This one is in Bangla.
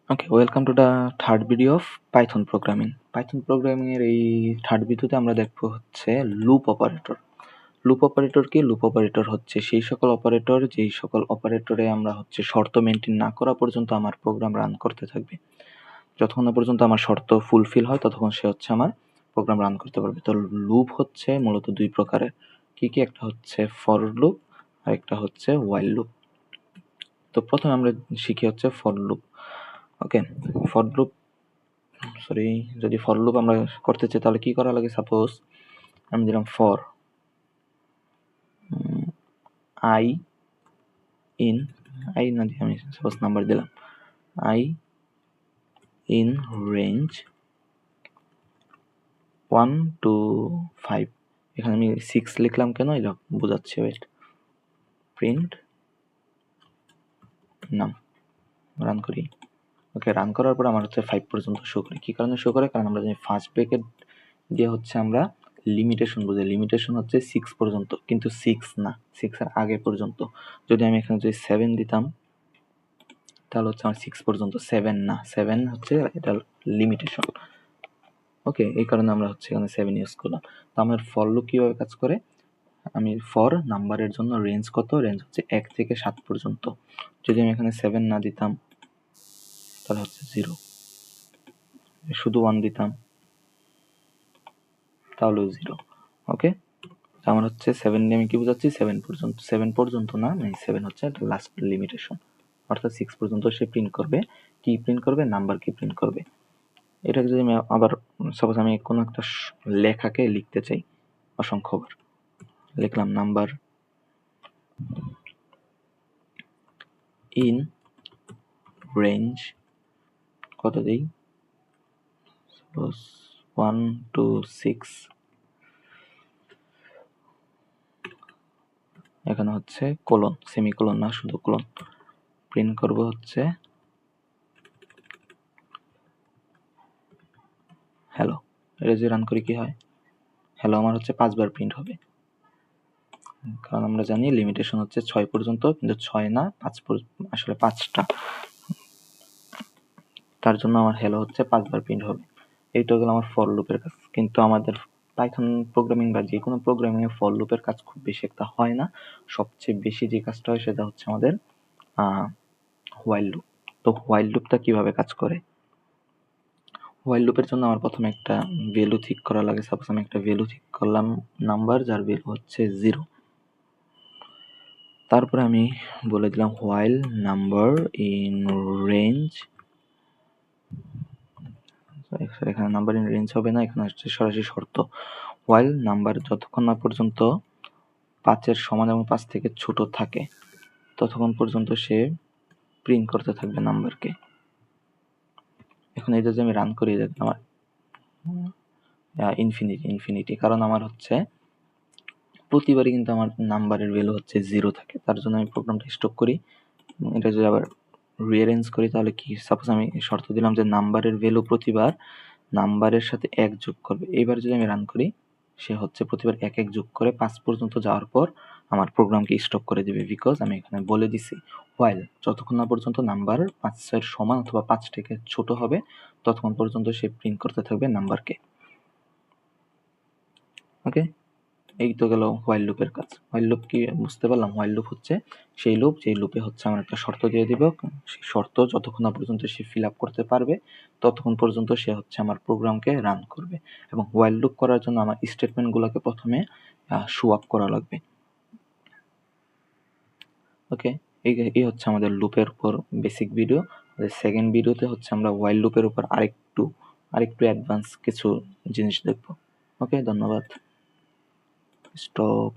Okay, welcome to the third video of Python programming. Python programming এর এই থার্ড ভিডিওতে আমরা দেখব হচ্ছে লুপ অপারেটর। লুপ অপারেটর কি? লুপ অপারেটর হচ্ছে সেই সকল অপারেটর যেই সকল অপারেটরে আমরা হচ্ছে শর্ত মেনটেন না করা পর্যন্ত আমার প্রোগ্রাম রান করতে থাকবে। যতক্ষণ না পর্যন্ত আমার শর্ত ফুলফিল হয় ততক্ষণ সে হচ্ছে আমার প্রোগ্রাম রান করতে পারবে। তো লুপ হচ্ছে মূলত দুই প্রকারের। কি কি? একটা হচ্ছে ফর লুপ আর একটা হচ্ছে হোয়াইল লুপ। তো প্রথমে আমরা শিখি হচ্ছে for loop. Okay, for loop যদি ফর লুপ আমরা করতে চাই তাহলে কি করা লাগে? সাপোজ আমি দিলাম ফর আই ইন আই না দিয়ে আমি সাপোজ নাম্বার দিলাম আই ইন রেঞ্জ 1 to 5। এখানে আমি 6 লিখলাম কেন? এটা বোঝাচ্ছি, ওয়েট। প্রিন্ট নাম, রান করি। ওকে, রান করার পর আমার হচ্ছে 5 পর্যন্ত শো করে। কি কারণে শো করে? কারণ আমরা জানি ফার্স্ট ব্রেকেট দিয়ে হচ্ছে আমরা লিমিটেশন বুঝি। লিমিটেশন হচ্ছে 6 পর্যন্ত, কিন্তু 6 না, 6 এর আগে পর্যন্ত। যদি আমি এখানে যদি 7 দিতাম তাহলে হচ্ছে আমার 6 পর্যন্ত, 7 না, 7 হচ্ছে এটা লিমিটেশন। ওকে, এই কারণে আমরা হচ্ছে এখানে 7 ইউজ করলাম। তো আমার ফর লুপ কিভাবে কাজ করে? আমি ফর নাম্বারের জন্য রেঞ্জ কত? রেঞ্জ হচ্ছে 1 থেকে 7 পর্যন্ত। যদি আমি এখানে 7 না দিতাম তাহলে হচ্ছে 0, শুধু 1 দিতাম তাহলেও 0। ওকে, আমার হচ্ছে 7 দিয়ে আমি কি বোঝাচ্ছি? 7 পর্যন্ত। 7 পর্যন্ত না, মানে 7 হচ্ছে লাস্ট লিমিটেশন। অর্থাৎ 6 পর্যন্ত সে প্রিন্ট করবে। কি প্রিন্ট করবে? নাম্বার কি প্রিন্ট করবে। এটাকে যদি আমি আবার সাপোজ আমি কোনো একটা লেখাকে লিখতে চাই অসংখ্যবার, লিখলাম নাম্বার ইন রেঞ্জ কত দেই? Suppose 1 to 6। এখানে হচ্ছে কোলন, সেমিকোলন না, শুধু কোলন। প্রিন্ট করব হচ্ছে হ্যালো। এটা যে রান করি কি হয়? হ্যালো আমার হচ্ছে 5 বার প্রিন্ট হবে, কারণ আমরা জানি লিমিটেশন হচ্ছে 6 পর্যন্ত, কিন্তু 6 না, 5 আসলে 5টা। তার জন্য আমার হ্যালো হচ্ছে 5 বার প্রিন্ট হবে। এইটা হলো আমার ফর লুপের কাজ। কিন্তু আমাদের পাইথন প্রোগ্রামিং বা যে কোনো প্রোগ্রামিং এ ফর লুপের কাজ খুব বেশি একটা হয় না। সবচেয়ে বেশি যে কাজটা হয় সেটা হচ্ছে আমাদের হোয়াইল লুপ। তো হোয়াইল লুপটা কিভাবে কাজ করে? হোয়াইল লুপের জন্য আমার প্রথমে একটা ভ্যালু ঠিক করা লাগে। সাপোজ আমি একটা ভ্যালু ঠিক করলাম নাম্বার, যার ভ্যালু হচ্ছে 0। তারপরে আমি বলে দিলাম হোয়াইল নাম্বার ইন রেঞ্জ, এখানে নাম্বার ইন রেঞ্জ হবে না, এখানে হচ্ছে সরাসরি শর্ত। হোয়াইল নাম্বার যতক্ষণ না পর্যন্ত 5 এর সমান এবং 5 থেকে ছোট থাকে ততক্ষণ পর্যন্ত সে প্রিন্ট করতে থাকবে নাম্বারকে। এখন এটা যে আমি রান করি, আমার ইনফিনিটি, কারণ আমার হচ্ছে প্রতিবারই কিন্তু আমার নাম্বারের ভ্যালু হচ্ছে 0 থাকে। তার জন্য আমি প্রোগ্রামটা স্টপ করি। এটা যদি আবার রিঅ্যারেঞ্জ করি তাহলে কি? সাপোজ আমি শর্ত দিলাম যে নাম্বারের ভ্যালু প্রতিবার নাম্বারের সাথে 1 যোগ করবে। এইবার যদি আমি রান করি, সে হচ্ছে প্রতিবার 1 যোগ করে 5 পর্যন্ত যাওয়ার পর আমার প্রোগ্রামকে স্টপ করে দিবে। বিকজ আমি এখানে বলে দিছি হোয়াইল যতক্ষণ না পর্যন্ত নাম্বার 5 এর সমান অথবা 5 থেকে ছোট হবে ততক্ষণ পর্যন্ত সে প্রিন্ট করতে থাকবে নাম্বারকে। ওকে, এই তো গেল হোয়াইল লুপের কাজ। হোয়াইল লুপ কি বুঝতে পারলাম? হোয়াইল লুপ হচ্ছে সেই লুপ যেই লুপে হচ্ছে আমার একটা শর্ত দিয়ে দিব। সেই শর্ত যতক্ষণ না পর্যন্ত সে ফিল আপ করতে পারবে ততক্ষণ পর্যন্ত সে হচ্ছে আমার প্রোগ্রামকে রান করবে। এবং হোয়াইল লুপ করার জন্য আমার স্টেটমেন্টগুলোকে প্রথমে শো আপ করা লাগবে। ওকে, এই হচ্ছে আমাদের লুপের উপর বেসিক ভিডিও। সেকেন্ড ভিডিওতে হচ্ছে আমরা হোয়াইল লুপের উপর আরেকটু অ্যাডভান্স কিছু জিনিস দেখব। ওকে, ধন্যবাদ। স্টপ।